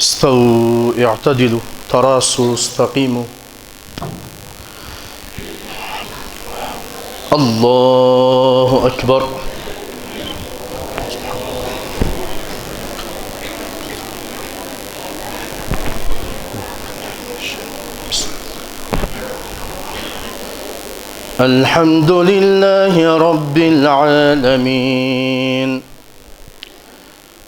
استووا اعتدلوا تراصوا استقيموا. الله أكبر. الحمد لله رب العالمين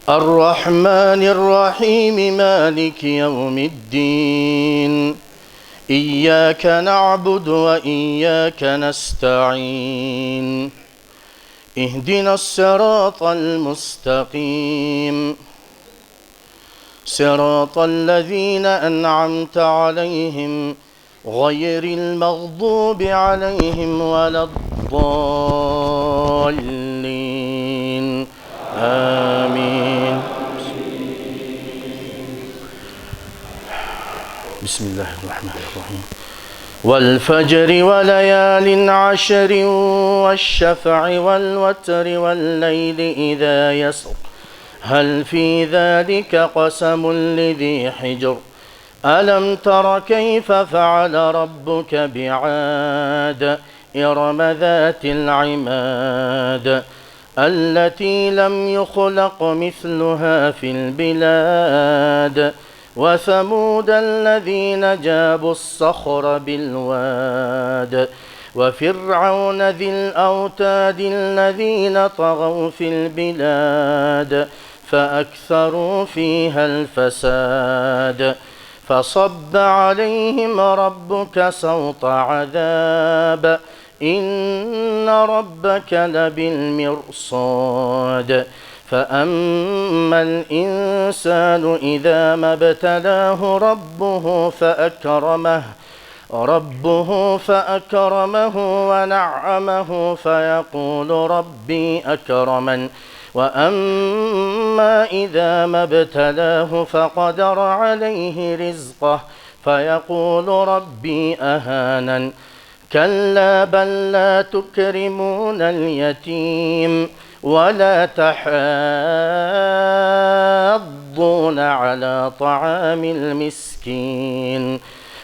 الرحمن الرحيم مالك يوم الدين إياك نعبد وإياك نستعين اهدنا الصراط المستقيم صراط الذين أنعمت عليهم غير المغضوب عليهم ولا الضالين آمين. بسم الله الرحمن الرحيم والفجر وليال عشر والشفع والوتر والليل إذا يسر هل في ذلك قسم لذي حجر ألم تر كيف فعل ربك بعاد إرم ذات العماد التي لم يخلق مثلها في البلاد وثمود الذين جابوا الصخر بالواد وفرعون ذي الأوتاد الذين طغوا في البلاد فأكثروا فيها الفساد فصب عليهم ربك سوط عذاب إن ربك لبالمرصاد فأما الإنسان إذا ما ابتلاه ربه فأكرمه ونعمه فيقول ربي أكرمن وأما إذا ما ابتلاه فقدر عليه رزقه فيقول ربي أهانن كلا بل لا تكرمون اليتيم ولا تحاضون على طعام المسكين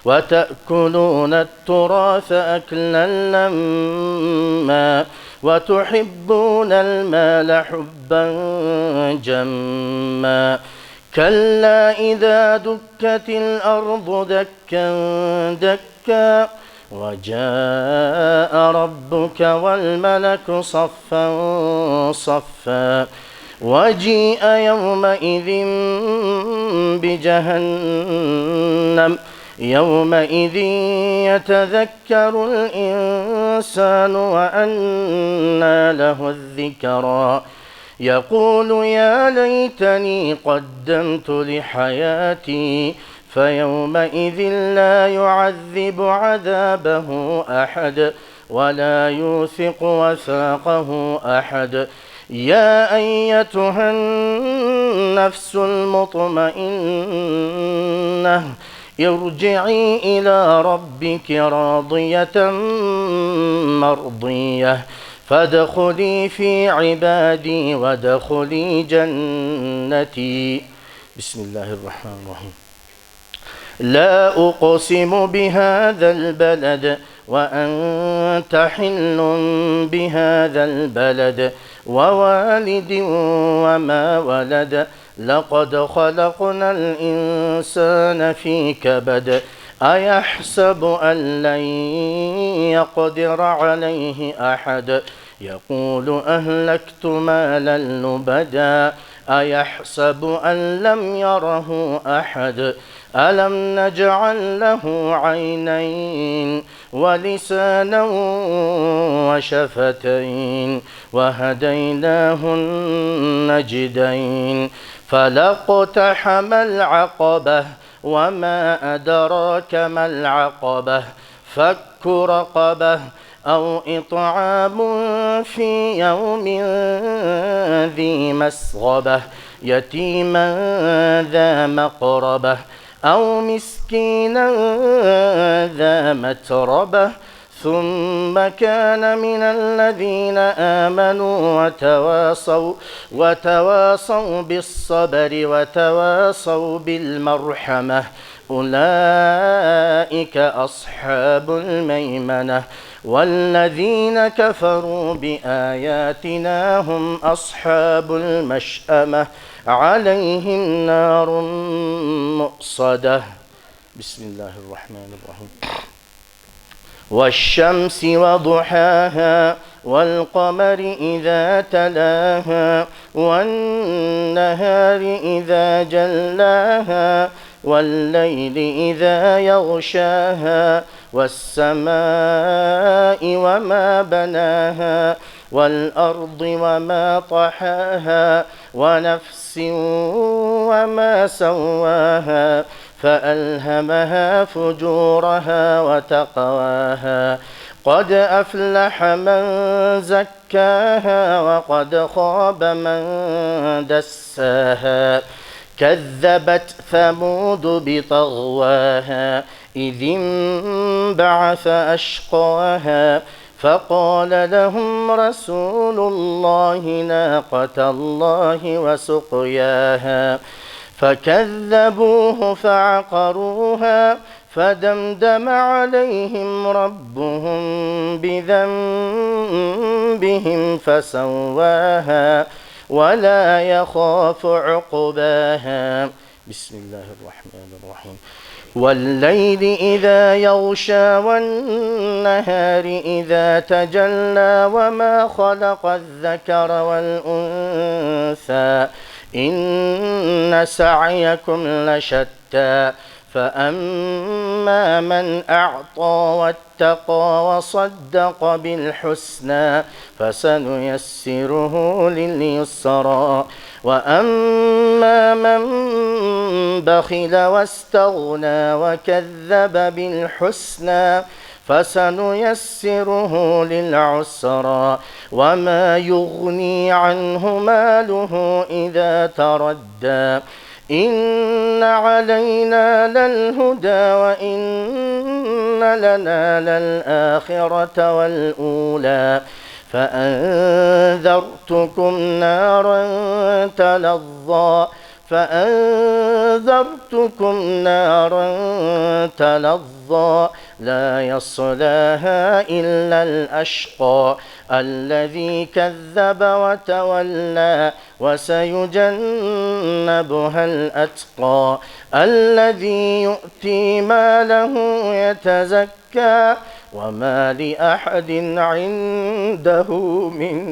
وتأكلون التراث أكلا لما وتحبون المال حبا جما كلا إذا دكت الأرض دكا دكا وجاء ربك والملك صفا صفا وجيء يومئذ بجهنم يومئذ يتذكر الإنسان وأنى له الذكرى يقول يا ليتني قدمت لحياتي فيومئذ لا يعذب عذابه أحد ولا يوثق وثاقه أحد يا أيتها النفس المطمئنة ارجعي إلى ربك راضية مرضية فادخلي في عبادي وادخلي جنتي. بسم الله الرحمن الرحيم لا أقسم بهذا البلد وأنت حل بهذا البلد ووالد وما ولد لقد خلقنا الإنسان في كبد أيحسب أن لن يقدر عليه أحد يقول أهلكت مالا لبدا أيحسب أن لم يره أحد ألم نجعل له عينين ولسانا وشفتين وهديناه النجدين فلاقتحم العقبة وما أدراك ما العقبة فك رقبة أو إطعام في يوم ذي مسغبة يتيما ذا مقربة أو مسكينا ذا متربة ثم كان من الذين آمنوا وتواصوا بالصبر وتواصوا بالمرحمة أولئك أصحاب الميمنة والذين كفروا بآياتنا هم أصحاب المشأمة عليهم نار مؤصدة. بسم الله الرحمن الرحيم. والشمس وضحاها والقمر إذا تلاها والنهار إذا جلاها والليل إذا يغشاها والسماء وما بناها والأرض وما طحاها ونفس وما سواها فألهمها فجورها وتقواها قد أفلح من زكاها وقد خاب من دساها كذبت ثمود بطغواها إذ انبعث أشقاها فقال لهم رسول الله ناقة الله وسقياها فكذبوه فعقروها فدمدم عليهم ربهم بذنبهم فسواها ولا يخاف عقباها. بسم الله الرحمن الرحيم. والليل إذا يغشى والنهار إذا تجلى وما خلق الذكر والأنثى إن سعيكم لشتى فأما من أعطى واتقى وصدق بالحسنى فسنيسره لليسرى وأما من بخل واستغنى وكذب بالحسنى فسنيسره للعسرى وما يغني عنه ماله إذا تردى إن علينا للهدى وإن لنا للآخرة والأولى فأنذرتكم نارا تلظى لا يصلاها إلا الأشقى الذي كذب وتولى وسيجنبها الأتقى الذي يؤتي ماله يتزكى وما لأحد عنده من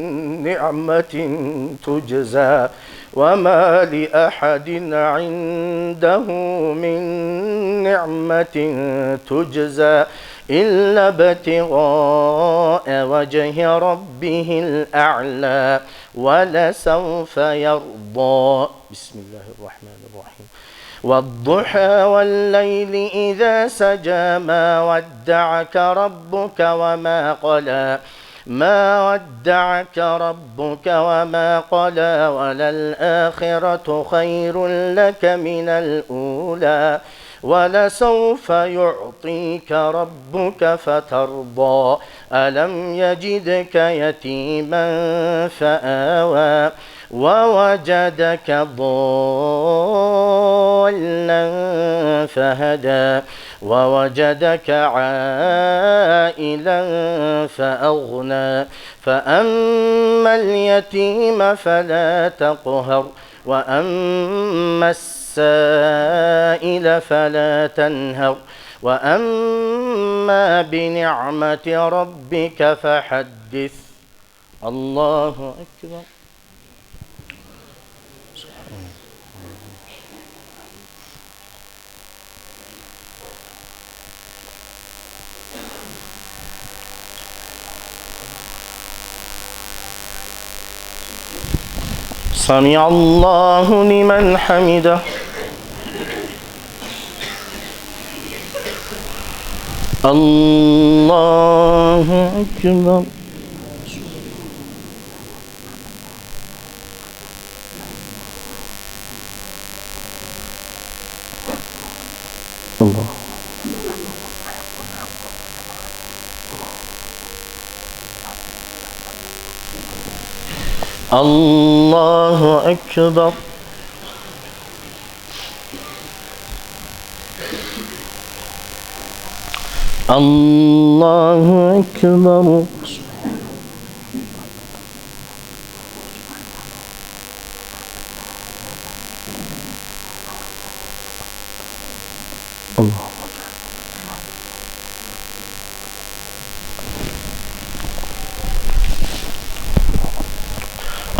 نعمة تجزى إلا ابتغاء وجه ربه الأعلى ولسوف يرضى. بسم الله الرحمن الرحيم. والضحى والليل إذا سجى ما ودعك ربك وما قلى ما ودعك ربك وما قلى وللآخرة خير لك من الأولى ولسوف يعطيك ربك فترضى ألم يجدك يتيما فآوى ووجدك ضالا فهدى ووجدك عائلا فأغنى فأما اليتيم فلا تقهر وأما السائل فلا تنهر وأما بنعمة ربك فحدث. الله أكبر. سمع الله لمن حمده. الله أكبر. الله الله أكبر. الله أكبر.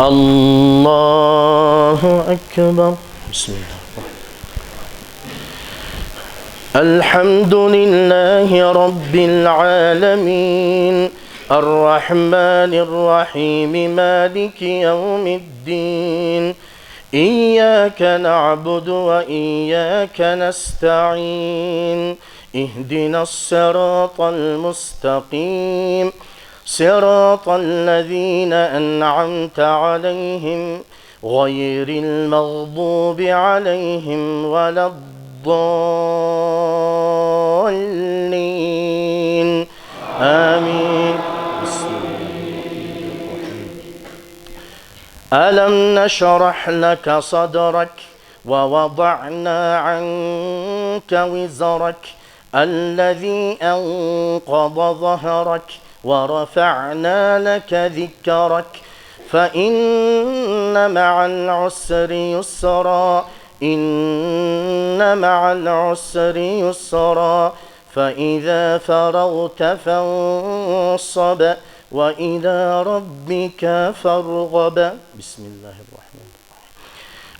الله أكبر. بسم الله. الحمد لله رب العالمين الرحمن الرحيم مالك يوم الدين إياك نعبد وإياك نستعين اهدنا الصراط المستقيم صراط الذين أنعمت عليهم غير المغضوب عليهم ولا الضالين آمين. ألم نشرح لك صدرك ووضعنا عنك وزرك الذي أنقض ظهرك ورفعنا لك ذكرك فإن مع العسر يسرا إن مع العسر يسرا فإذا فرغت فانصب وإلى ربك فارغب. بسم الله الرحمن الرحيم.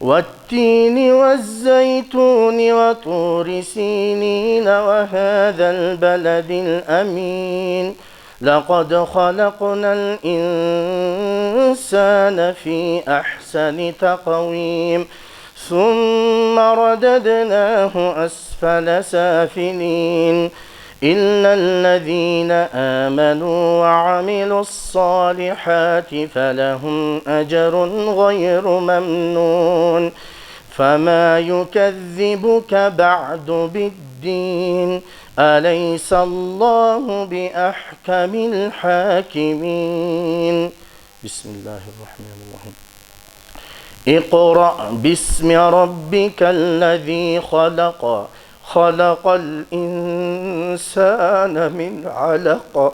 والتين والزيتون وطور سينين وهذا البلد الأمين لقد خلقنا الإنسان في أحسن تقويم ثم رددناه أسفل سافلين إلا الذين آمنوا وعملوا الصالحات فلهم أجر غير ممنون فما يكذبك بعد بالدين أليس الله بأحكم الحاكمين. بسم الله الرحمن الرحيم. اقرأ باسم ربك الذي خلق خلق الإنسان من علق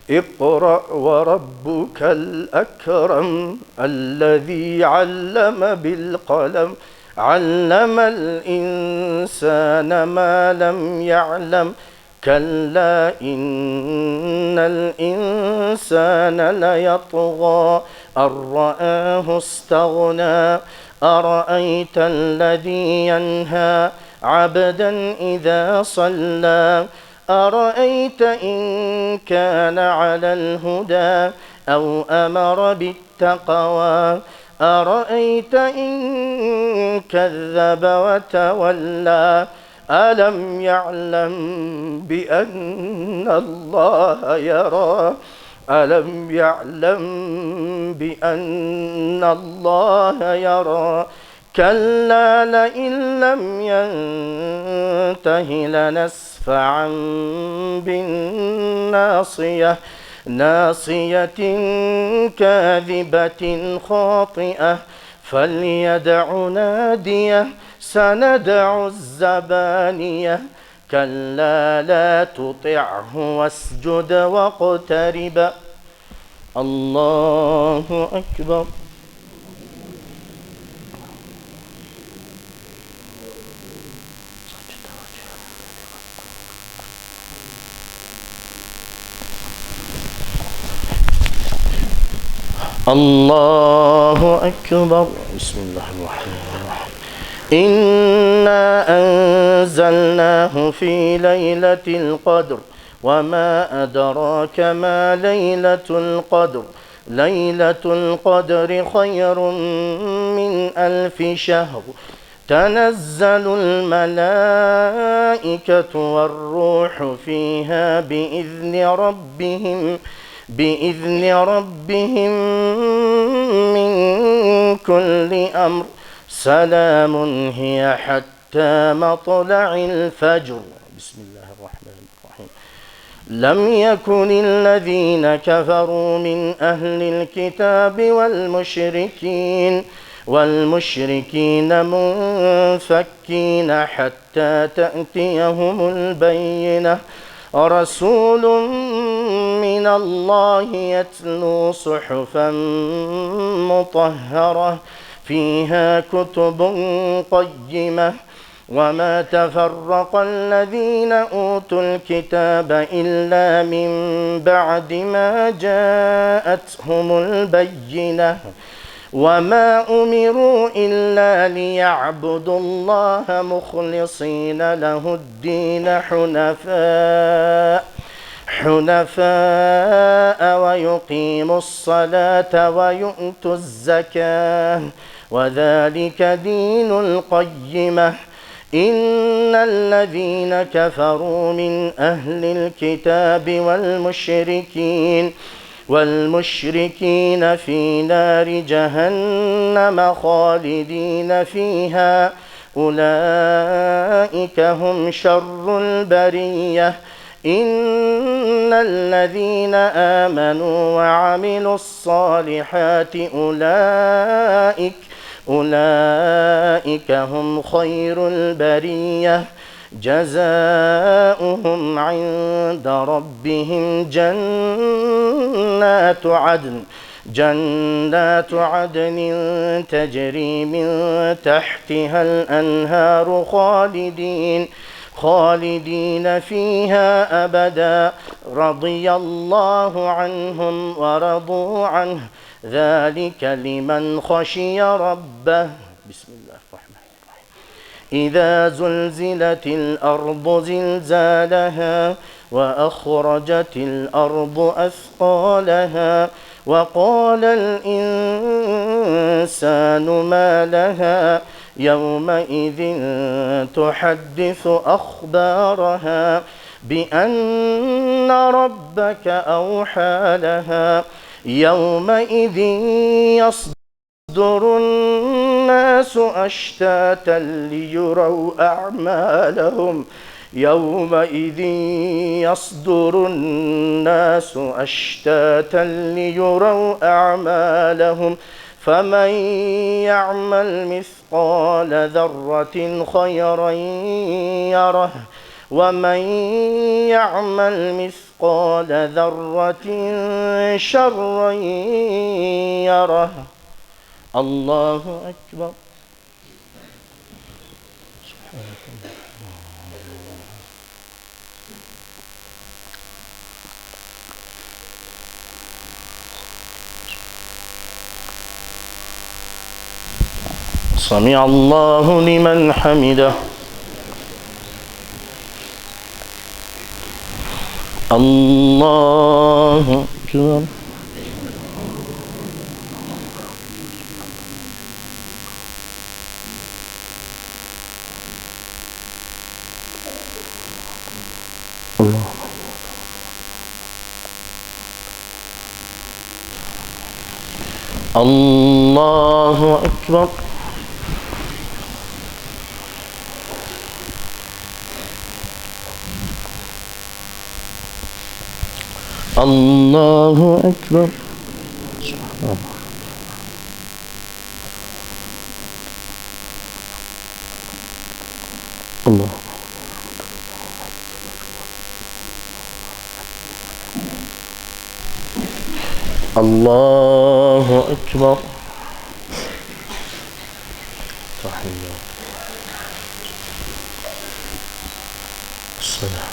اقرأ وربك الأكرم الذي علم بالقلم علم الإنسان ما لم يعلم كلا إن الإنسان ليطغى أن رآه استغنى أرأيت الذي ينهى عبدا إذا صلى أرأيت إن كان على الهدى أو أمر بالتقوى أرأيت إن كذب وتولى ألم يعلم بأن الله يرى ألم يعلم بأن الله يرى كلا لئن لم ينته لنسفعا بالناصية ناصية كاذبة خاطئة فليدع ناديه سندع الزبانية كلا لا تطعه واسجد واقترب. الله أكبر. الله أكبر. بسم الله الرحمن الرحيم. إنا أنزلناه في ليلة القدر وما أدراك ما ليلة القدر ليلة القدر خير من 1000 شهر تنزل الملائكة والروح فيها بإذن ربهم من كل أمر سلام هي حتى مطلع الفجر. بسم الله الرحمن الرحيم. لم يكن الذين كفروا من أهل الكتاب والمشركين منفكين حتى تأتيهم البينة رسول من الله يتلو صحفا مطهرة فيها كتب قيمة وما تفرق الذين أوتوا الكتاب إلا من بعد ما جاءتهم البينة وما أمروا إلا ليعبدوا الله مخلصين له الدين حنفاء ويقيموا الصلاة ويؤتوا الزكاة وذلك دين القيمة إن الذين كفروا من أهل الكتاب والمشركين في نار جهنم خالدين فيها أولئك هم شر البرية إن الذين آمنوا وعملوا الصالحات أولئك هم خير البرية جزاؤهم عند ربهم جنات عدن تجري من تحتها الأنهار خالدين فيها أبدا رضي الله عنهم ورضوا عنه ذلك لمن خشي ربه. بسم الله الرحمن الرحيم. إذا زلزلت الأرض زلزالها وأخرجت الأرض أثقالها وقال الإنسان ما لها يومئذ تحدث أخبارها بأن ربك أوحى لها يومئذ يصدر الناس أشتاتا ليروا أعمالهم فمن يعمل مثقال ذرة خيرا يره ومن يعمل مثقال ذرة شرا يره. الله أكبر. سمع الله لمن حمده. الله أكبر. الله أكبر. الله أكبر. الله الله أكبر. تحية السلام.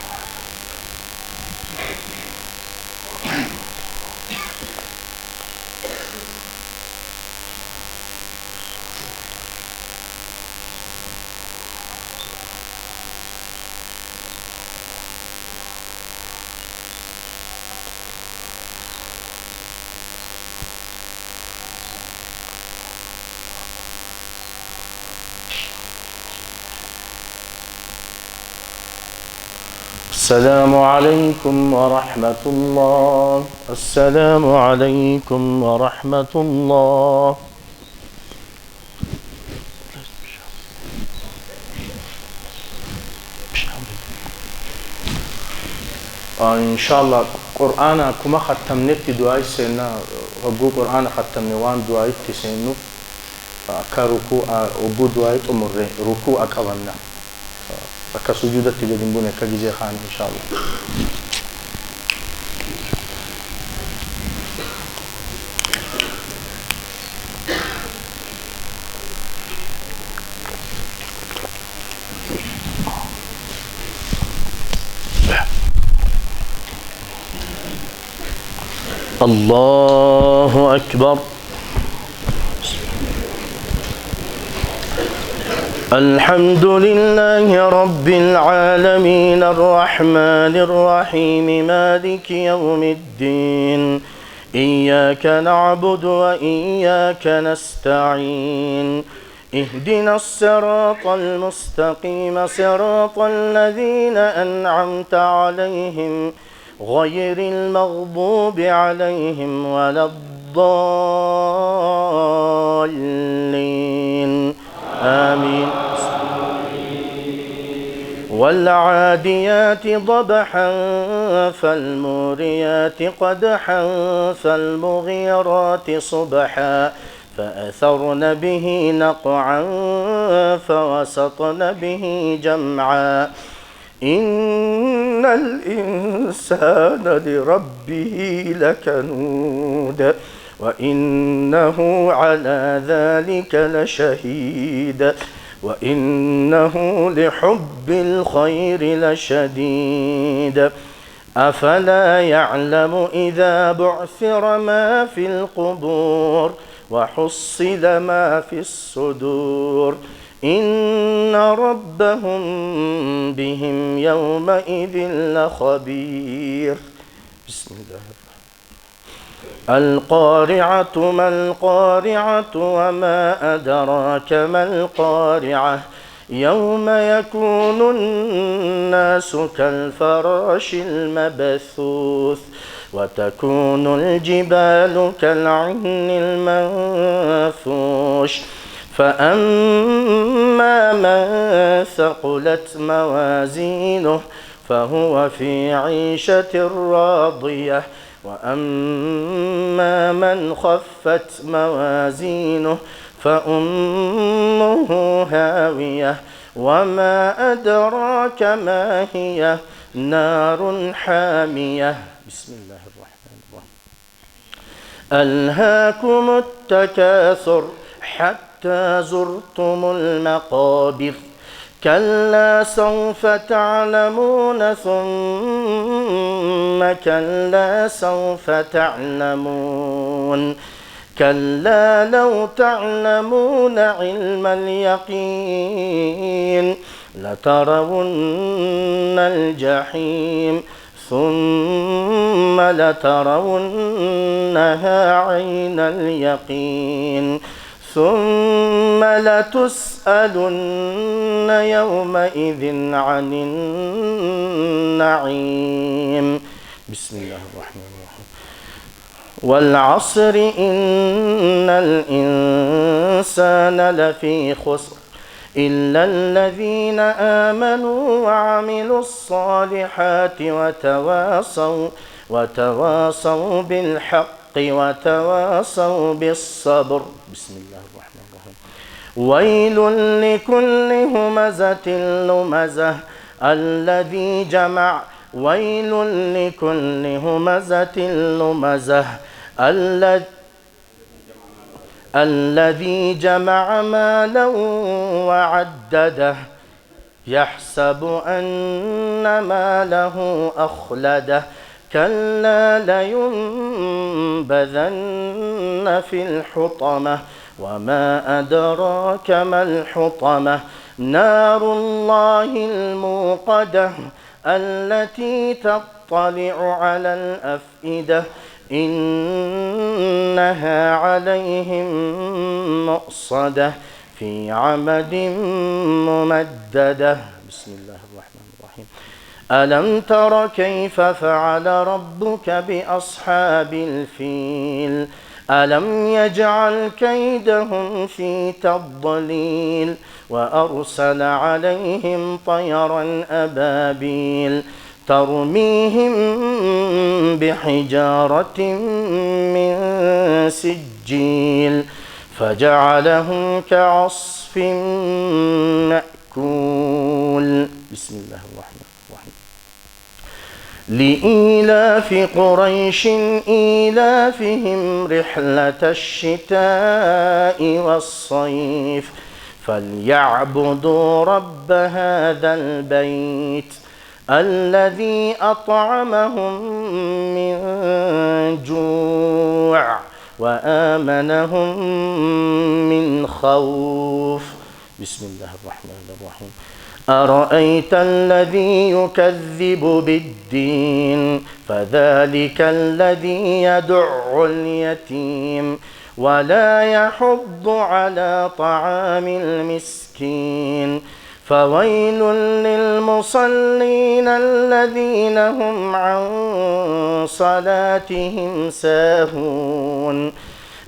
السلام عليكم ورحمة الله. السلام عليكم ورحمة الله. إن شاء الله قرآن كما ختمنت دعاء سنة ربو قرآن ختمني وان دعاء تسنو كركوع وبو دعاء أمر ركوع أكونا كسجودة تجدين كجزء خان إن شاء الله. الله أكبر. الحمد لله رب العالمين الرحمن الرحيم مالك يوم الدين إياك نعبد وإياك نستعين اهدنا الصراط المستقيم صراط الذين أنعمت عليهم غير المغضوب عليهم ولا الضالين آمين. والعاديات ضبحا فالموريات قدحا فالمغيرات صبحا فأثرن به نقعا فوسطن به جمعا إن الإنسان لربه لكنود وإنه على ذلك لشهيد وإنه لحب الخير لشديد أفلا يعلم إذا بعثر ما في القبور وحصل ما في الصدور إن ربهم بهم يومئذ لخبير. بسم الله الرحمن الرحيم. القارعة ما القارعة وما أدراك ما القارعة يوم يكون الناس كالفراش المبثوث وتكون الجبال كالعهن المنفوش فأما من ثقلت موازينه فهو في عيشة راضية وأما من خفت موازينه فأمه هاوية وما أدراك ما هي نار حامية. بسم الله الرحمن الرحيم. ألهاكم التكاثر حتى زرتم المقابر كلا سوف تعلمون ثم كلا سوف تعلمون كلا لو تعلمون علم اليقين لترون الجحيم ثم لترونها عين اليقين ثم لتسألن يومئذ عن النعيم. بسم الله الرحمن الرحيم. والعصر إن الإنسان لفي خسر إلا الذين آمنوا وعملوا الصالحات وتواصوا بالحق وتواصوا بالصبر. بسم الله الرحمن الرحيم. ويل لكل همزة لمزة ويل لكل همزة لمزة الذي جمع مالا وعدده يحسب أن ماله أخلده كلا لينبذن في الحطمة وما أدراك ما الحطمة نار الله الموقدة التي تطلع على الأفئدة إنها عليهم مؤصدة في عمد ممددة. بسم الله الرحمن الرحيم. ألم تر كيف فعل ربك بأصحاب الفيل ألم يجعل كيدهم في تضليل وأرسل عليهم طيرا أبابيل ترميهم بحجارة من سجيل فجعلهم كعصف مأكول. بسم الله الرحمن الرحيم. لإيلاف قريش إيلافهم رحلة الشتاء والصيف فليعبدوا رب هذا البيت الذي أطعمهم من جوع وآمنهم من خوف. بسم الله الرحمن الرحيم. أرأيت الذي يكذب بالدين فذلك الذي يدع اليتيم ولا يحض على طعام المسكين فويل للمصلين الذين هم عن صلاتهم ساهون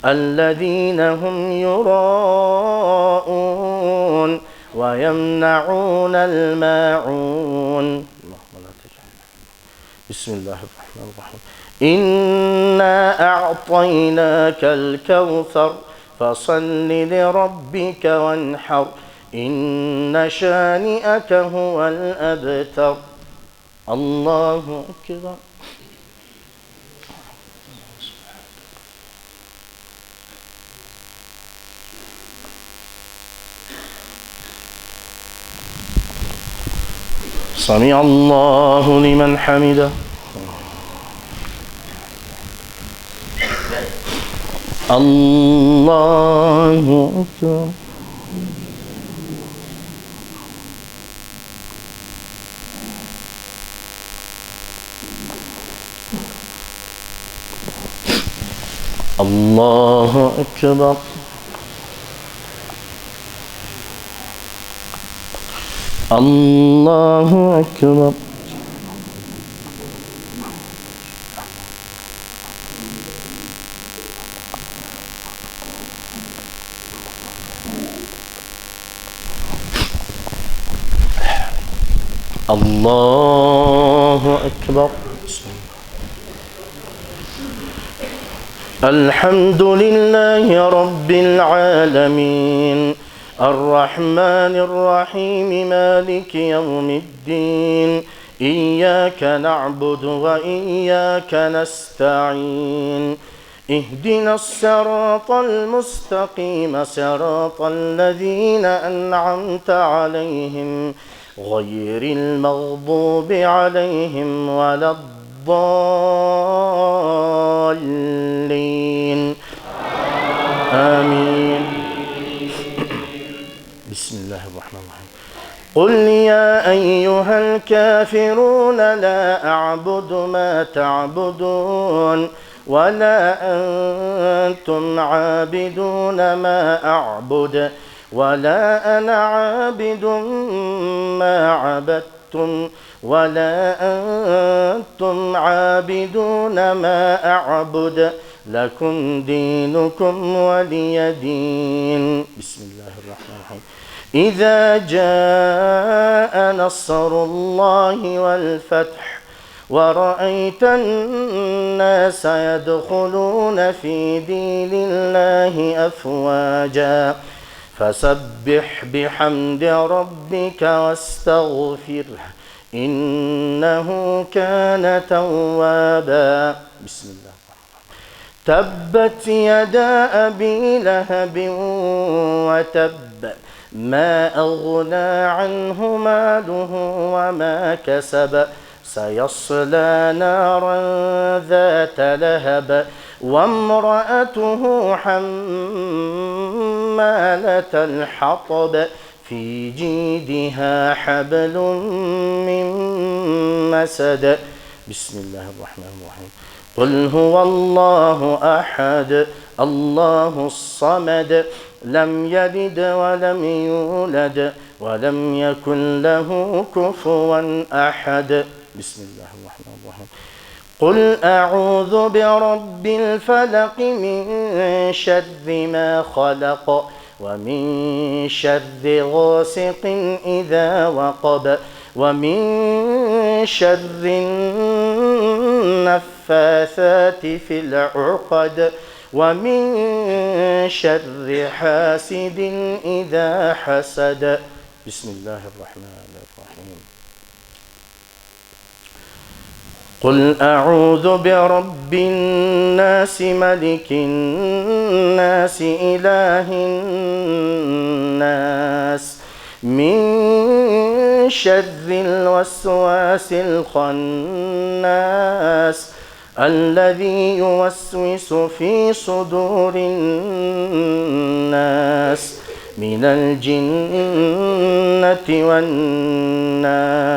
الذين هم يراءون ويمنعون الماعون. اللهم لا تجعلنا. بسم الله الرحمن الرحيم. إنا أعطيناك الكوثر فصل لربك وانحر إن شانئك هو الأبتر. الله أكبر. سمع الله لمن حمده. الله أكبر. الله أكبر. الله أكبر. الله أكبر. الحمد لله رب العالمين الرحمن الرحيم مالك يوم الدين إياك نعبد وإياك نستعين اهدنا الصراط المستقيم صراط الذين أنعمت عليهم غير المغضوب عليهم ولا الضالين آمين. بسم الله الرحمن الرحيم. قل يا أيها الكافرون لا أعبد ما تعبدون ولا أنتم عابدون ما أعبد ولا أنا عابد ما عبدتم ولا أنتم عابدون ما أعبد لكم دينكم ولي دين. بسم الله الرحمن الرحيم. إذا جاء نصر الله والفتح ورأيت الناس يدخلون في دين الله أفواجا فسبح بحمد ربك واستغفره إنه كان توابا. بسم الله. تبت يدا أبي لهب وتب ما أغنى عنه ماله وما كسب سيصلى نارا ذات لهب وامرأته حمالة الحطب في جيدها حبل من مسد. بسم الله الرحمن الرحيم. قل هو الله أحد الله الصمد لم يلد ولم يولد ولم يكن له كفوا أحد. بسم الله الرحمن الرحيم. قل أعوذ برب الفلق من شر ما خلق ومن شر غاسق إذا وقب ومن شر النفاثات في العقد ومن شر حاسد إذا حسد. بسم الله الرحمن الرحيم. قل أعوذ برب الناس ملك الناس إله الناس من شر الوسواس الخناس الذي يوسوس في صدور الناس من الجنة والناس.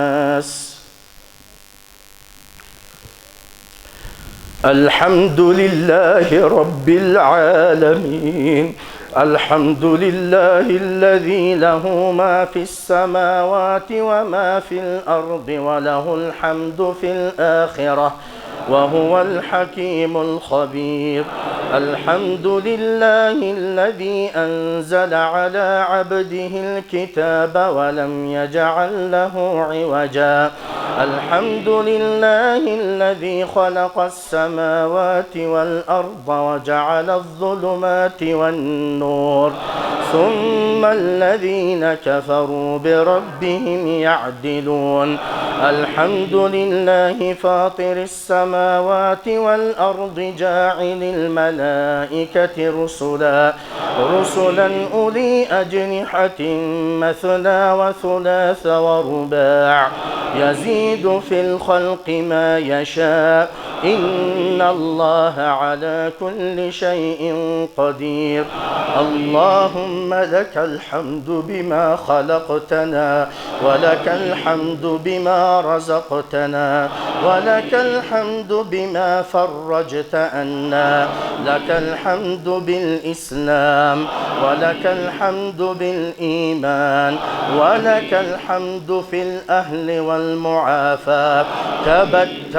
الحمد لله رب العالمين. الحمد لله الذي له ما في السماوات وما في الأرض وله الحمد في الآخرة وهو الحكيم الخبير. الحمد لله الذي أنزل على عبده الكتاب ولم يجعل له عوجا. الحمد لله الذي خلق السماوات والأرض وجعل الظلمات والنور ثم الذين كفروا بربهم يعدلون. الحمد لله فاطر السماوات والأرض جاعل الملائكة رسلا أولي أجنحة مثنى وثلاث ورباع يزيد في الخلق ما يشاء إن الله على كل شيء قدير. اللهم لك الحمد بما خلقتنا ولك الحمد بما رزقتنا ولك الحمد بما فرجت عنا. لك الحمد بالإسلام ولك الحمد بالإيمان ولك الحمد في الأهل والمعافاة. كبت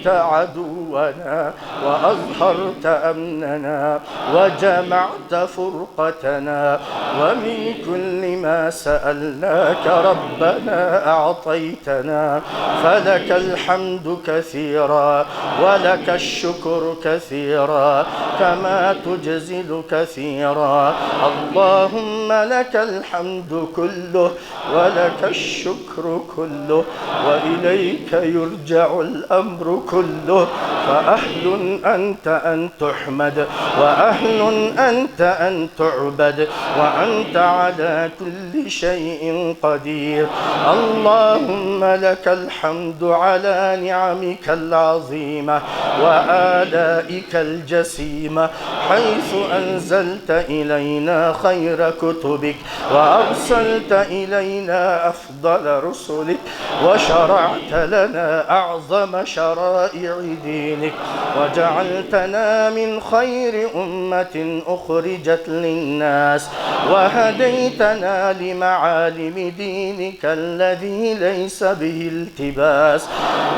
عدونا وأظهرت أمننا وجمعت فرقتنا ومن كل ما سألناك ربنا أعطيتنا. فلك الحمد كثيرا ولك الشكر كثيرا كما تجزل كثيرا. اللهم لك الحمد كله ولك الشكر كله وإليك يرجع الأمر كله. فأهل أنت أن تحمد وأهل أنت أن تعبد وأنت على كل شيء قدير. اللهم لك الحمد على نعمك العظيمة وآلائك الجسيمة حيث أنزلت إلينا خير كتبك وأرسلت إلينا أفضل رسلك وشرعت لنا أعظم شرائع دينك وجعلتنا من خير أمة أخرجت للناس وهديتنا لمعالم دينك الذي ليس به التباس.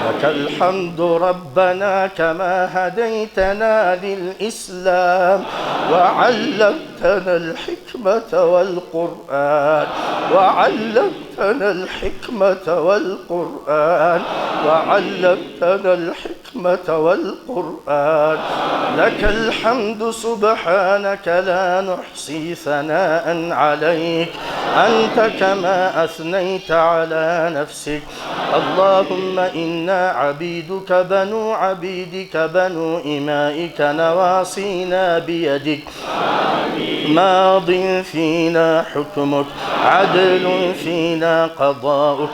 لك الحمد ربنا كما هديتنا للإسلام وعلمتنا الحكمة والقرآن وعلمتنا الحكمة والقرآن. لك الحمد سبحانك لا نحصي ثناء عليك أنت كما أثنيت على نفسك. اللهم إنا عبيدك بنو عبيدك بنو إمائك نواصينا بيدك ماض فينا حكمك عدل فينا قضاؤك.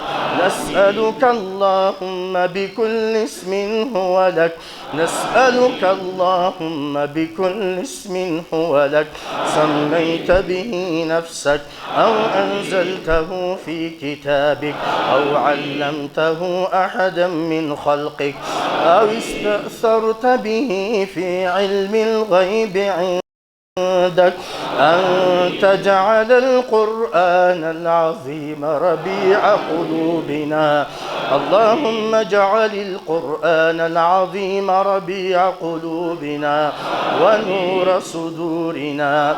نسألك اللهم بكل اسم هو لك نسألك اللهم بكل اسم هو لك سميت به نفسك أو أنزلته في كتابك أو علمته أحدا من خلقك أو استأثرت به في علم الغيب عندك أن تجعل القرآن العظيم ربيع قلوبنا. اللهم اجعل القرآن العظيم ربيع قلوبنا ونور صدورنا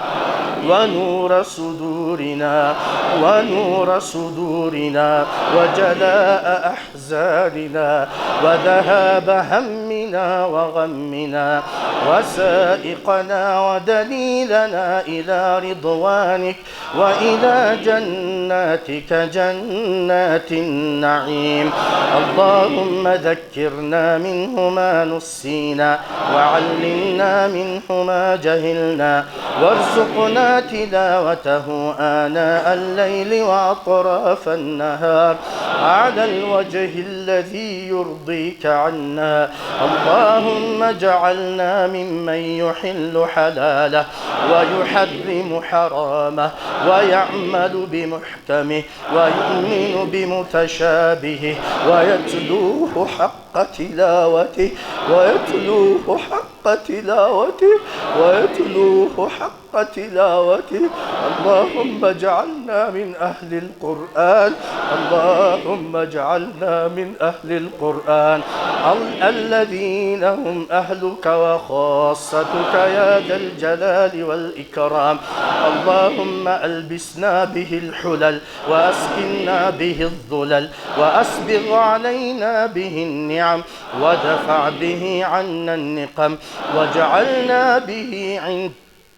ونور صدورنا ونور صدورنا وجلاء أحزاننا وذهاب همنا وغمنا وسائقنا ودليلنا إلى رضوانك وإلى جناتك جنات النعيم. اللهم ذكرنا منه ما نسينا وعلمنا منه ما جهلنا وارزقنا تلاوته آناء الليل وأطراف النهار على الوجه الذي يرضيك عنا. اللهم اجعلنا ممن يحل حلاله ويحرم حرامه ويعمل بمحكمه ويؤمن بمتشابهه ويتلوه حق تلاوته ويتلوه حق تلاوته ويتلوه حق تلاوته. اللهم اجعلنا من أهل القرآن. اللهم اجعلنا من أهل القرآن الذين هم أهلك وخاصتك يا ذا الجلال والإكرام. اللهم ألبسنا به الحلل وأسكننا به الظلل وأسبغ علينا به النعم ودفع به عنا النقم واجعلنا به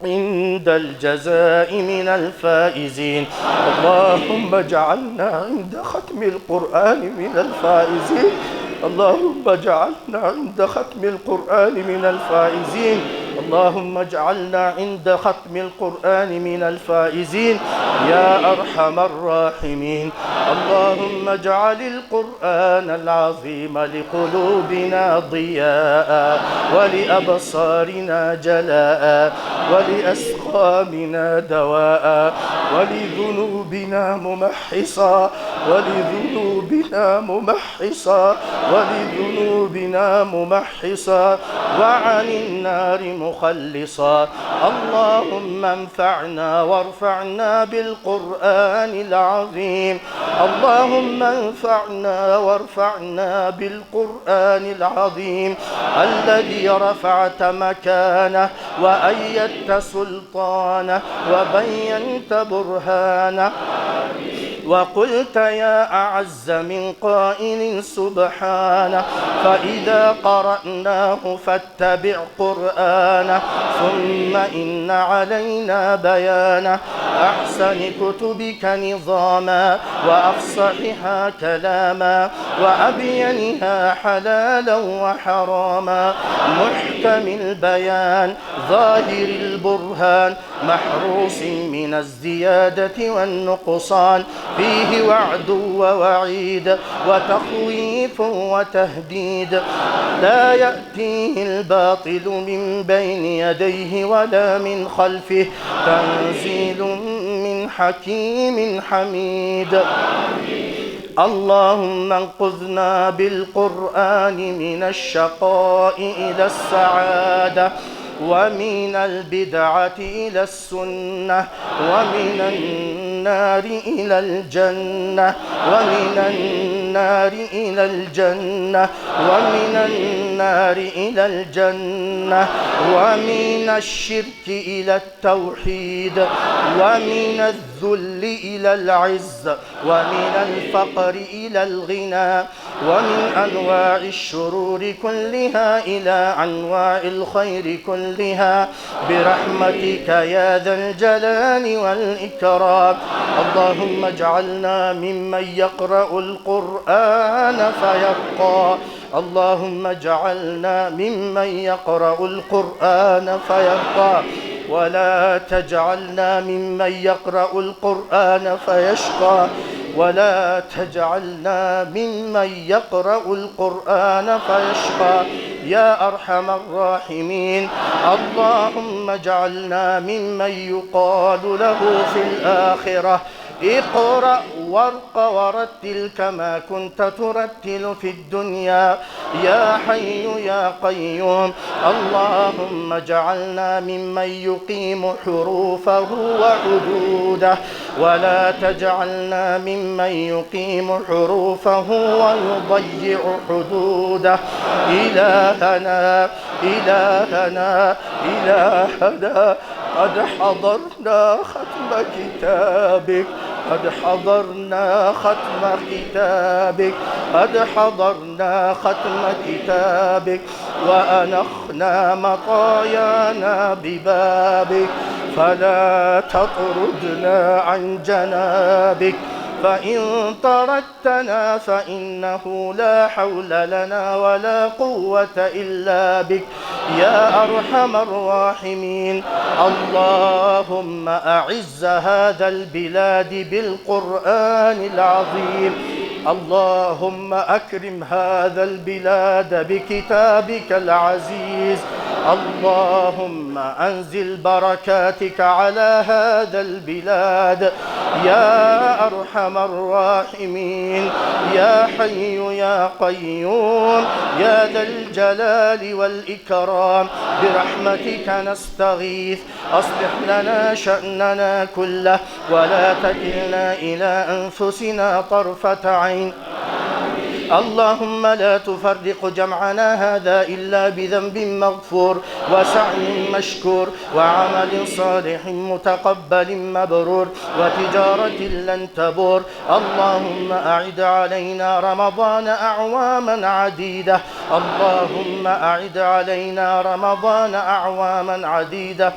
عند الجزاء من الفائزين. اللهم اجعلنا عند ختم القرآن من الفائزين. اللهم اجعلنا عند ختم القرآن من الفائزين. اللهم اجعلنا عند ختم القرآن من الفائزين يا أرحم الراحمين. اللهم اجعل القرآن العظيم لقلوبنا ضياء ولأبصارنا جلاء ولأسقامنا دواء ولذنوبنا ممحصا ولذنوبنا ممحصا ولذنوبنا ممحصا وعن النار مخلصا. اللهم انفعنا وارفعنا بالقرآن العظيم. اللهم انفعنا وارفعنا بالقرآن العظيم الذي رفعت مكانه وأيدت سلطانه وبينت برهانه وقلت يا أعز من قائل سبحانه فإذا قرأناه فاتبع قرآنه ثم إن علينا بيانه. أحسن كتبك نظاما وأفصحها كلاما وأبينها حلالا وحراما محكم البيان ظاهر البرهان محروس من الزيادة والنقصان فيه وعد ووعيد وتخويف وتهديد لا يأتيه الباطل من بين يديه ولا من خلفه تنزيل من حكيم حميد. اللهم انقذنا بالقرآن من الشقاء إلى السعادة ومن البدعة إلى السنة ومن النار إلى الجنة ومن النار إلى الجنة ومن النار إلى الجنة ومن الشرك إلى التوحيد ومن الذل إلى العز ومن الفقر إلى الغنى ومن أنواع الشرور كلها إلى أنواع الخير كلها برحمتك يا ذا الجلال والإكرام. اللهم اجعلنا ممن يقرأ القرآن فيرقى. اللهم اجعلنا ممن يقرأ القرآن فيرقى ولا تجعلنا ممن يقرأ القرآن فيشقى ولا تجعلنا ممن يقرأ القرآن فيشقى يا أرحم الراحمين. اللهم اجعلنا ممن يقال له في الآخرة اقرأ وارق ورتل كما كنت ترتل في الدنيا يا حي يا قيوم. اللهم اجعلنا ممن يقيم حروفه وحدوده ولا تجعلنا ممن يقيم حروفه ويضيع حدوده. إلهنا إلهنا إلهنا قد حضرنا ختم كتابك قد حضرنا ختم كتابك قد حضرنا ختم كتابك وأنخنا مطايانا ببابك فلا تطردنا عن جنابك فإن طردتنا فإنه لا حول لنا ولا قوة إلا بك يا أرحم الراحمين. اللهم أعز هذا البلاد بالقرآن العظيم. اللهم أكرم هذا البلاد بكتابك العزيز. اللهم أنزل بركاتك على هذا البلاد يا أرحم الراحمين يا حي يا قيوم يا ذا الجلال والإكرام. برحمتك نستغيث أصلح لنا شأننا كله ولا تكلنا إلى أنفسنا طرفة عين. اللهم لا تفرق جمعنا هذا إلا بذنب مغفور وسعي مشكور وعمل صالح متقبل مبرور وتجارة لن تبور. اللهم أعد علينا رمضان أعواما عديدة. اللهم أعد علينا رمضان أعواما عديدة.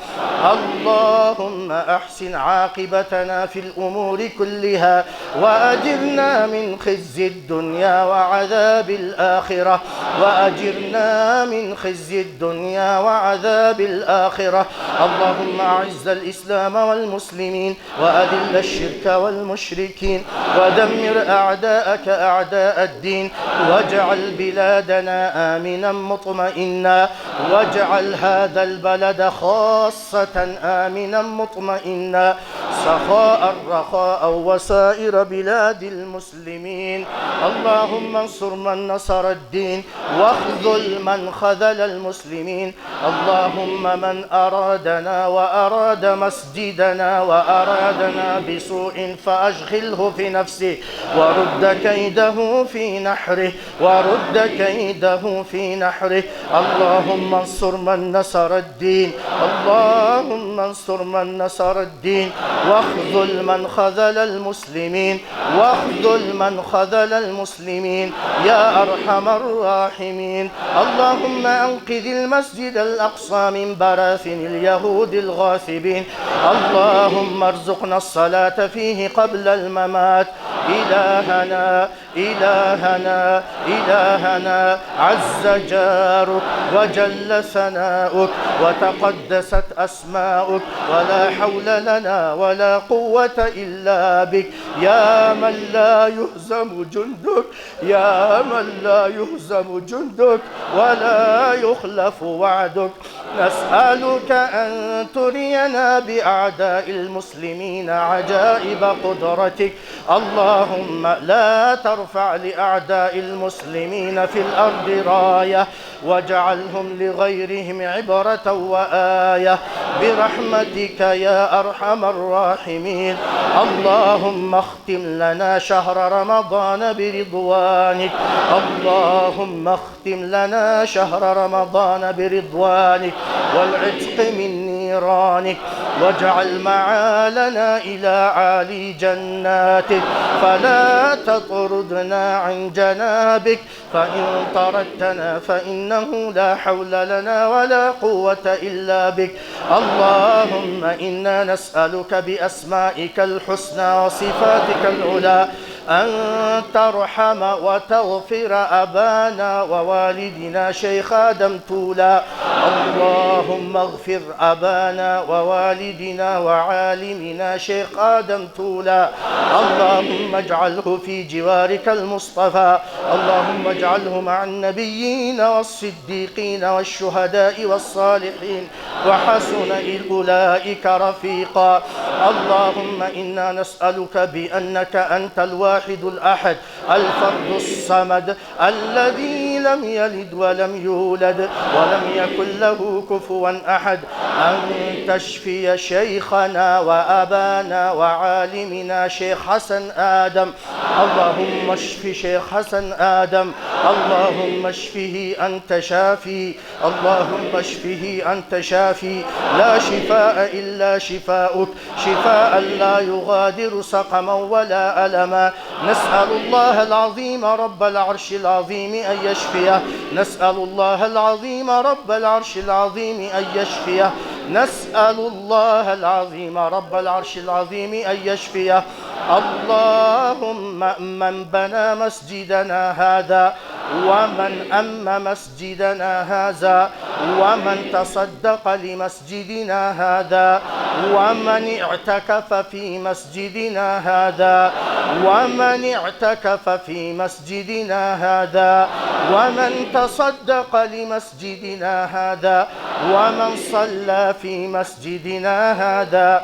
اللهم أحسن عاقبتنا في الأمور كلها وأجرنا من خزي الدنيا وعذاب الآخرة وأجرنا من خزي الدنيا وعذاب الآخرة. اللهم أعز الإسلام والمسلمين وأذل الشرك والمشركين ودمر أعداءك أعداء الدين واجعل بلادنا آمنا مطمئنا واجعل هذا البلد خاصة آمنا مطمئنا سخاء رخاء وسائر بلاد المسلمين. اللهم انصر من نصر الدين واخذل من خذل المسلمين. اللهم من أرادنا وأراد مسجدنا وأرادنا بسوء فأشغله في نفسه ورد كيده في نحره ورد كيده في نحره. اللهم انصر من نصر الدين. اللهم انصر من نصر الدين واخذل من خذل المسلمين واخذل من خذل المسلمين يا أرحم الراحمين. اللهم أنقذ المسجد الأقصى من براثن اليهود الغاصبين. اللهم ارزقنا الصلاة فيه قبل الممات. إلهنا إلهنا إلهنا عز جارك وجل ثناؤك وتقدست أسماؤك ولا حول لنا ولا قوة إلا بك يا من لا يهزم جندك يا من لا يهزم جندك ولا يخلف وعدك. نسألك أن ترينا بأعداء المسلمين عجائب قدرتك. اللهم لا ترفع لأعداء المسلمين في الأرض راية واجعلهم لغيرهم عبرة وآية برحمتك يا أرحم الراحمين. اللهم اختم لنا شهر رمضان برضوانك. اللهم اختم لنا شهر رمضان برضوانك والعتق من نيرانك واجعل معالنا إلى عالي جناتك فلا تطردنا عن جنابك. فإن طردتنا فإنه لا حول لنا ولا قوة إلا بك. اللهم إنا نسألك بأسمائك الحسنى وصفاتك العلى أن ترحم وتغفر أبانا ووالدنا شيخ آدم تولا. اللهم اغفر أبانا ووالدنا وعالمنا شيخ آدم تولا. اللهم اللهم اجعله في جوارك المصطفى، اللهم اجعله مع النبيين والصديقين والشهداء والصالحين وحسن أولئك رفيقا. اللهم إنا نسألك بأنك أنت الواحد الأحد الفرد الصمد الذي لم يلد ولم يولد ولم يكن له كفوا أحد أن تشفي شيخنا وأبانا وعالمنا شيخ حسن آدم. اللهم اشف شيخ حسن آدم، اللهم اشفه أنت شافي، اللهم اشفه أنت شافي، لا شفاء إلا شفاؤك، شفاء لا يغادر سقما ولا ألما. نسأل الله العظيم رب العرش العظيم أن يشفيه، نسأل الله العظيم رب العرش العظيم أن يشفيه، نسأل الله العظيم رب العرش العظيم أن يشفيه. اللهم من بنى مسجدنا هذا ومن أم مسجدنا هذا ومن تصدق لمسجدنا هذا ومن اعتكف في مسجدنا هذا ومن اعتكف في مسجدنا هذا ومن تصدق لمسجدنا هذا ومن صلى في مسجدنا هذا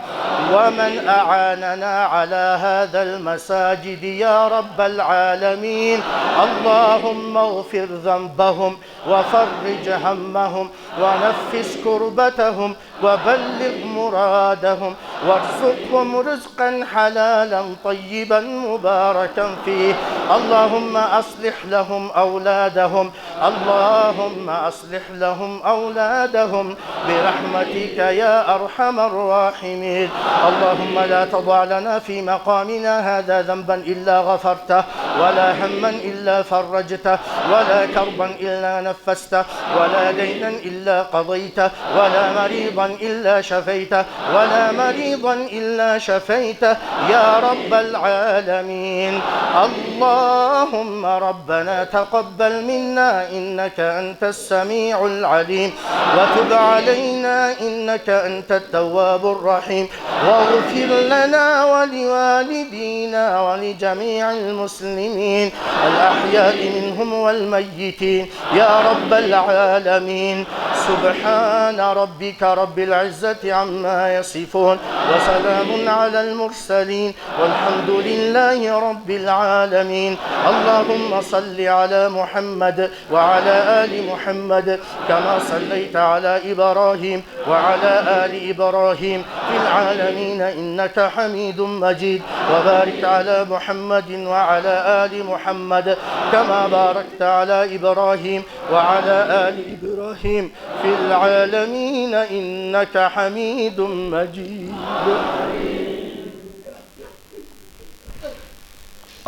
ومن أعاننا على هذا المساجد يا رب العالمين. اللهم اغفر ذنبهم وفرج همهم ونفس كربتهم وبلغ مرادهم وارزقهم رزقا حلالا طيبا مباركا فيه. اللهم أصلح لهم أولادهم، اللهم أصلح لهم أولادهم برحمتك يا أرحم الراحمين. اللهم لا تضع لنا في مقامنا هذا ذنبا إلا غفرته ولا هما إلا فرجته ولا كربا إلا نفسته ولا دينا إلا قضيته ولا مريضا إلا شفيته ولا مريضا إلا شفيته يا رب العالمين. اللهم ربنا تقبل منا إنك أنت السميع العليم وتب علينا إنك أنت التواب الرحيم واغفر لنا ولوالدينا ولجميع المسلمين الأحياء منهم والميتين يا رب العالمين. سبحان ربك رب العزة عما يصفون وسلام على المرسلين والحمد لله رب العالمين. اللهم صل على محمد وعلى آل محمد كما صليت على إبراهيم وعلى آل إبراهيم في العالمين إنك حميد مجيد، وبارك على محمد وعلى آل محمد كما باركت على إبراهيم وعلى آل إبراهيم في العالمين إنك حميد مجيد.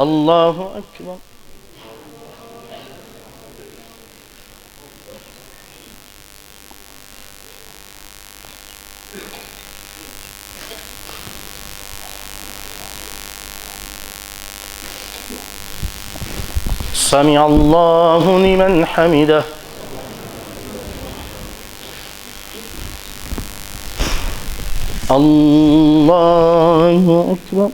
الله أكبر. سمع الله لمن حمده. الله أكبر.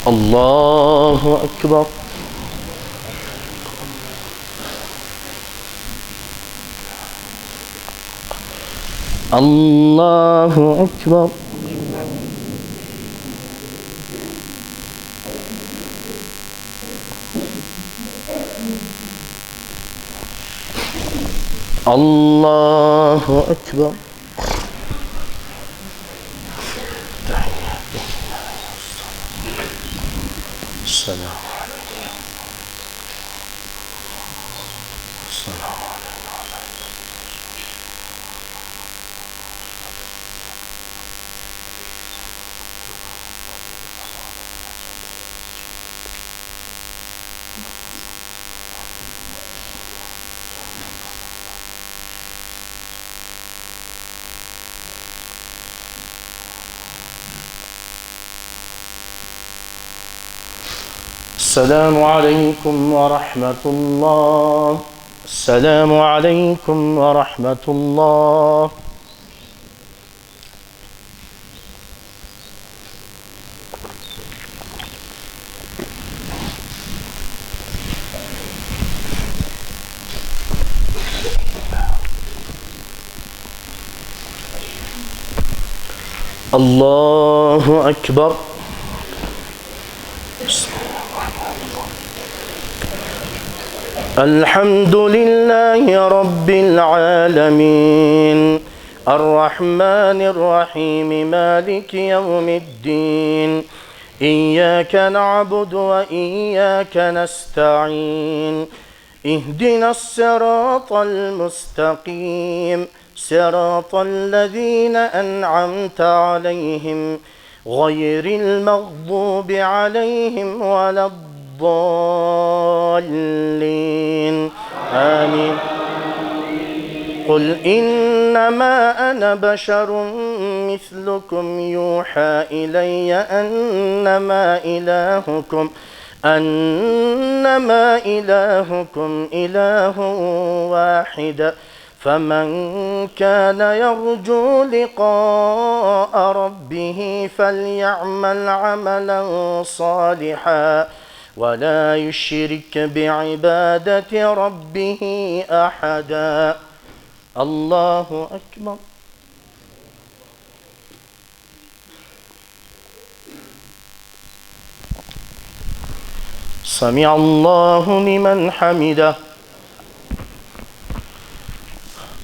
الله أكبر. الله أكبر. الله أكبر. السلام عليكم. السلام السلام عليكم ورحمة الله. السلام عليكم ورحمة الله. الله أكبر. الحمد لله رب العالمين الرحمن الرحيم مالك يوم الدين إياك نعبد وإياك نستعين اهدنا الصراط المستقيم صراط الذين أنعمت عليهم غير المغضوب عليهم ولا الضالين آمين. قل إنما أنا بشر مثلكم يوحى إلي أنما إلهكم إله واحد فمن كان يرجو لقاء ربه فليعمل عملا صالحا ولا يشرك بعبادة ربه أحدا. الله أكبر. سمع الله لمن حمده.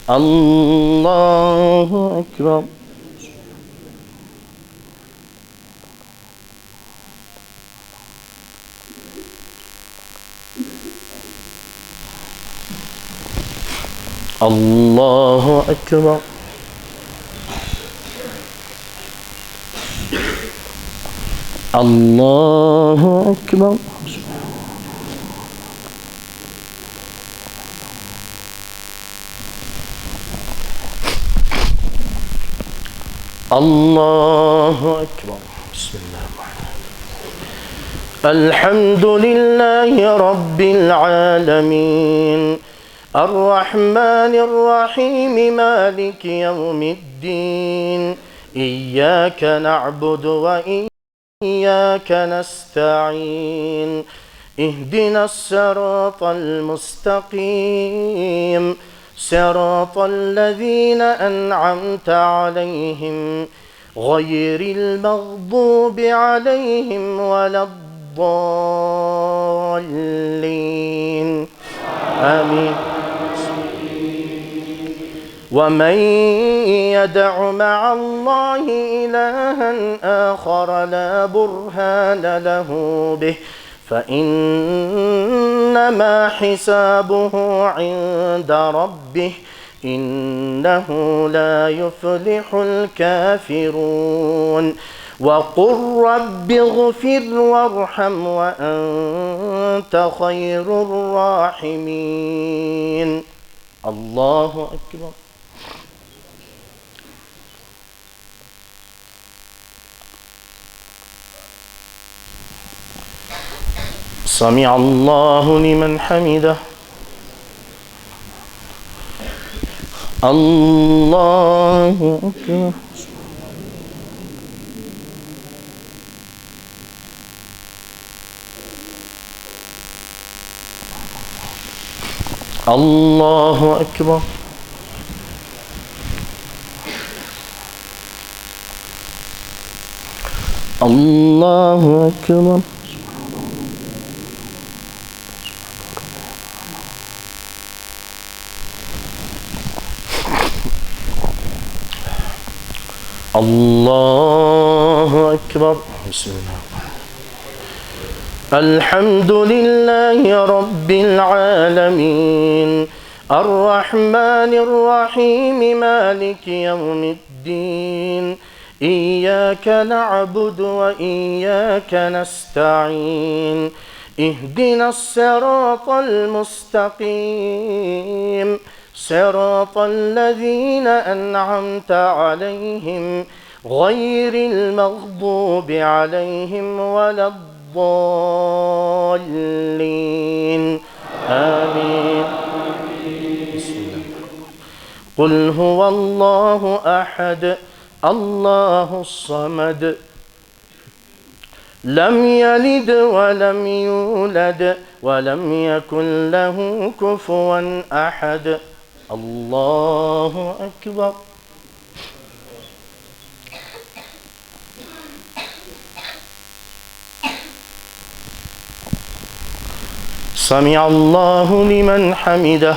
الله أكبر. الله أكبر. الله أكبر. الله أكبر. بسم الله الرحمن الرحيم. الحمد لله رب العالمين الرحمن الرحيم مالك يوم الدين إياك نعبد وإياك نستعين اهدنا الصراط المستقيم صراط الذين أنعمت عليهم غير المغضوب عليهم ولا الضالين آمين. ومن يدع مع الله إلها آخر لا برهان له به فإنما حسابه عند ربه إنه لا يفلح الكافرون. وقل رب اغفر وارحم وأنت خير الراحمين. الله أكبر. سمع الله لمن حمده. الله أكبر. الله أكبر. الله أكبر. الله أكبر. بسم الله. الحمد لله رب العالمين الرحمن الرحيم مالك يوم الدين إياك نعبد وإياك نستعين اهدنا الصراط المستقيم صراط الذين أنعمت عليهم غير المغضوب عليهم ولا الضالين الضالين آمين. بسم الله. قل هو الله أحد الله الصمد لم يلد ولم يولد ولم يكن له كفوا أحد. الله أكبر. سمع الله لمن حمده.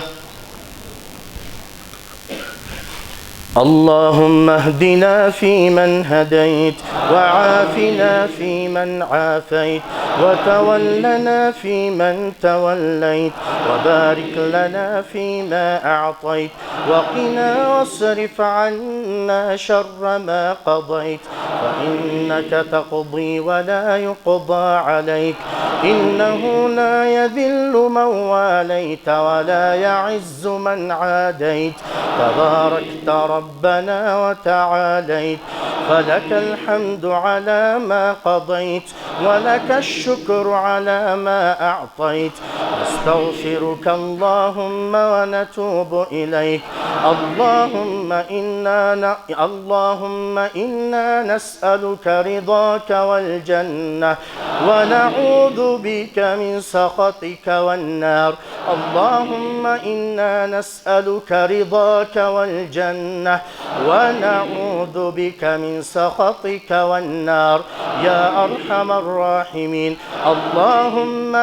اللهم اهدنا فيمن هديت وعافنا فيمن عافيت وتولنا فيمن توليت وبارك لنا فيما أعطيت وقنا واصرف عنا شر ما قضيت فإنك تقضي ولا يقضى عليك إنه لا يذل من واليت ولا يعز من عاديت تباركت ربنا وتعاليت فلك الحمد على ما قضيت ولك الشكر على ما أعطيت نستغفرك اللهم ونتوب إليك اللهم إنا نسألك رضاك والجنة ونعوذ بك من سخطك والنار. اللهم إنا نسألك رضاك والجنة ونعوذ بك من سخطك والنار يا أرحم الراحمين. اللهم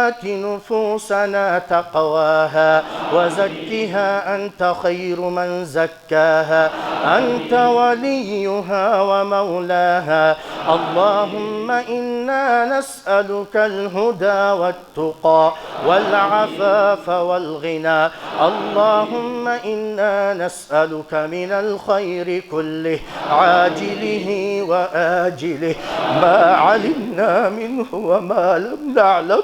آت نفوسنا تقواها وزكها أنت خير من زكاها أنت وليها ومولاها. اللهم إنا نسألك الهدى والتقى والعفاف والغنى. اللهم إنا نسألك من الخير كله عاجله وآجله ما علمنا منه وما لم نعلم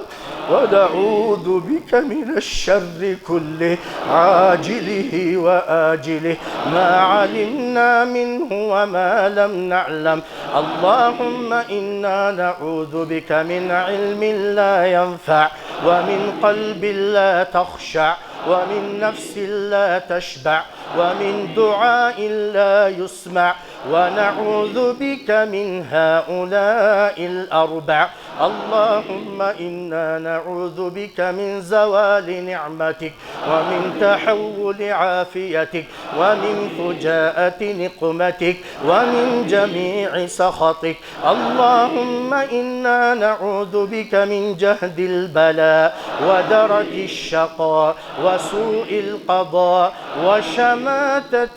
ونعوذ بك من الشر كله عاجله وآجله ما علمنا منه وما لم نعلم. اللهم إنا نعوذ بك من علم لا ينفع ومن قلب لا تخشع ومن نفس لا تشبع ومن دعاء لا يسمع ونعوذ بك من هؤلاء الأربع. اللهم إنا نعوذ بك من زوال نعمتك ومن تحول عافيتك ومن فجاءة نقمتك ومن جميع سخطك. اللهم إنا نعوذ بك من جهد البلاء ودرك الشقاء وسوء القضاء وشماتة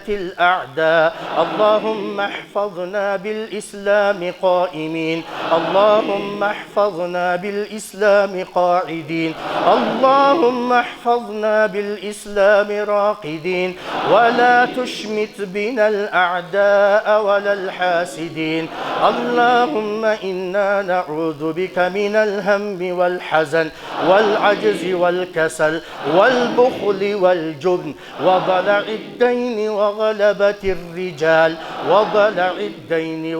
الأعداء. اللهم احفظنا بالإسلام قائمين. اللهم احفظنا بالإسلام قاعدين. اللهم احفظنا بالإسلام راقدين ولا تشمت بنا الأعداء ولا الحاسدين. اللهم إنا نعوذ بك من الهم والحزن والعجز والكسل والبخل والجبن وضلع الدين وغلبة الرجال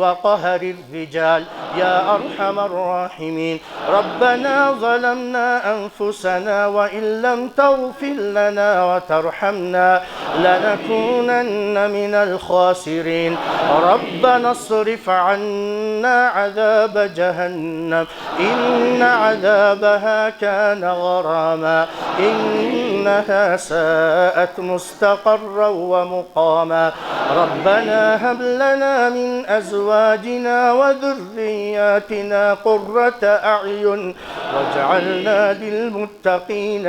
وقهر الرجال يا أرحم الراحمين. ربنا ظلمنا أنفسنا وإن لم تغفر لنا وترحمنا لنكونن من الخاسرين. ربنا اصرف عنا عذاب جهنم إن عذابها كان غراما إنها ساءت مستقرا ومقاما. ربنا هب لنا من أزواجنا وذرياتنا قرة أعين واجعلنا للمتقين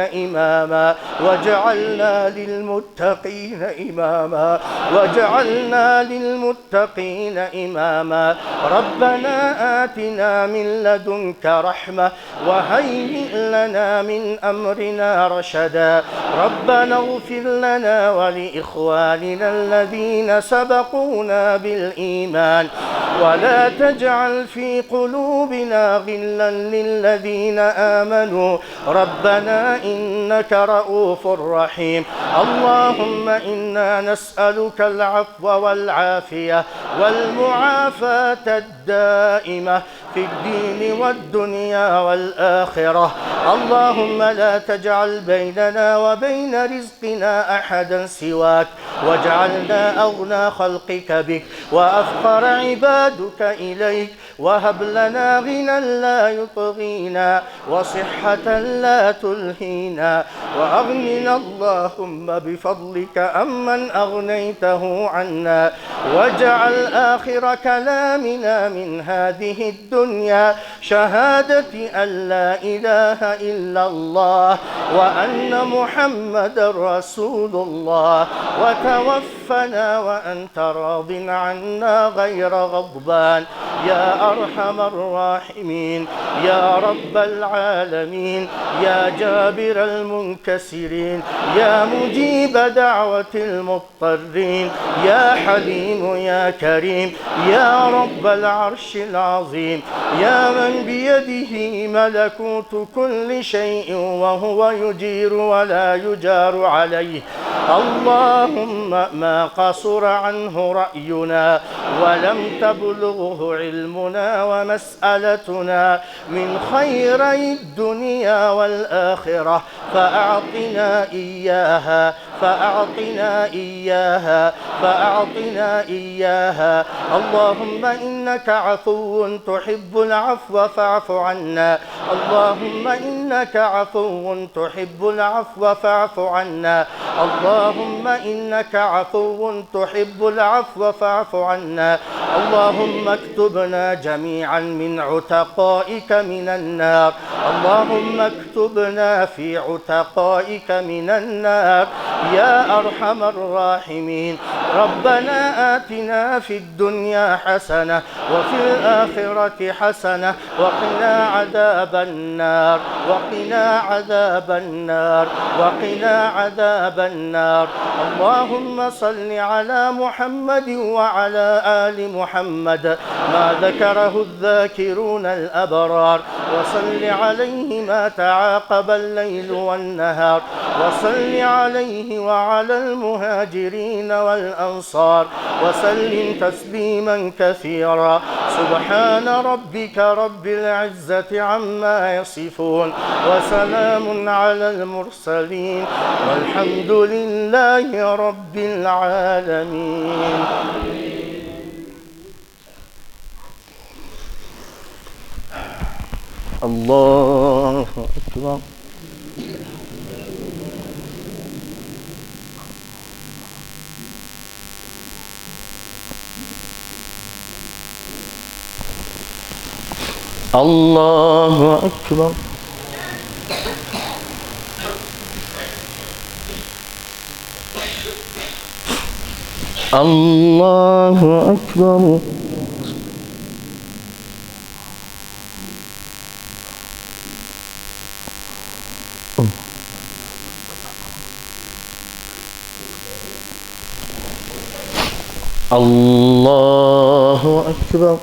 إماما ربنا آتنا من لدنك رحمة وهيئ لنا من أمرنا رشدا. ربنا اغفر لنا ولإخواننا الذين سبقونا بالإيمان ولا تجعل في قلوبنا غلا للذين آمنوا ربنا إنك رؤوف رحيم. اللهم إنا نسألك العفو والعافية والمعافاة الدائمة في الدين والدنيا والآخرة. اللهم لا تجعل بيننا وبين رزقنا أحدا سواك، واجعلنا أغنى خلقك بك وأفقر عبادك إليك، وهب لنا غنى لا يطغينا وصحة لا تلهينا، وأغننا اللهم بفضلك أمن أغنيته عنا، واجعل آخر كلامنا من هذه الدنيا شهادة أن لا إله إلا الله وأن محمد رسول الله، وتوفنا وأنت راض عنا غير غضبان يا أرحم الراحمين يا رب العالمين يا جابر المنكسرين يا مجيب دعوة المضطرين يا حليم يا كريم يا رب العرش العظيم يا من بيده ملكوت كل شيء وهو يجير ولا يجار عليه. اللهم ما قصر عنه رأينا ولم تبلغه علمنا ومسألتنا من خيري الدنيا والآخرة فأعطنا إياها فأعطنا إياها فأعطنا إياها. اللهم إنك عفو تحب العفو فاعف عنا. اللهم إنك عفو تحب العفو فاعف عنا. اللهم إنك عفو تحب العفو فاعف عنا. اللهم اكتبنا جميعا من عتقائك من النار. اللهم اكتبنا في عتقائك من النار يا أرحم الراحمين. ربنا آتنا في الدنيا حسنة وفي الآخرة حسنة وقنا عذاب النار وقنا عذاب النار وقنا عذاب النار. اللهم صل على محمد وعلى آل محمد ما ذكره الذاكرون الأبرار، وصل عليه ما تعاقب الليل والنهار، وصل عليه وعلى المهاجرين والأنصار وسلم تسليما كثيرا. سبحان ربك رب العزة عما يصفون وسلام على المرسلين والحمد لله رب العالمين. الله أكبر. الله أكبر. الله أكبر. الله أكبر.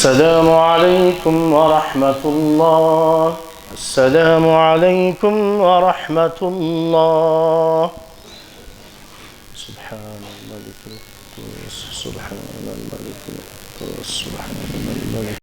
السلام عليكم ورحمة الله. السلام عليكم ورحمة الله. سبحان الملك القدوس سبحان الملك القدوس سبحان الملك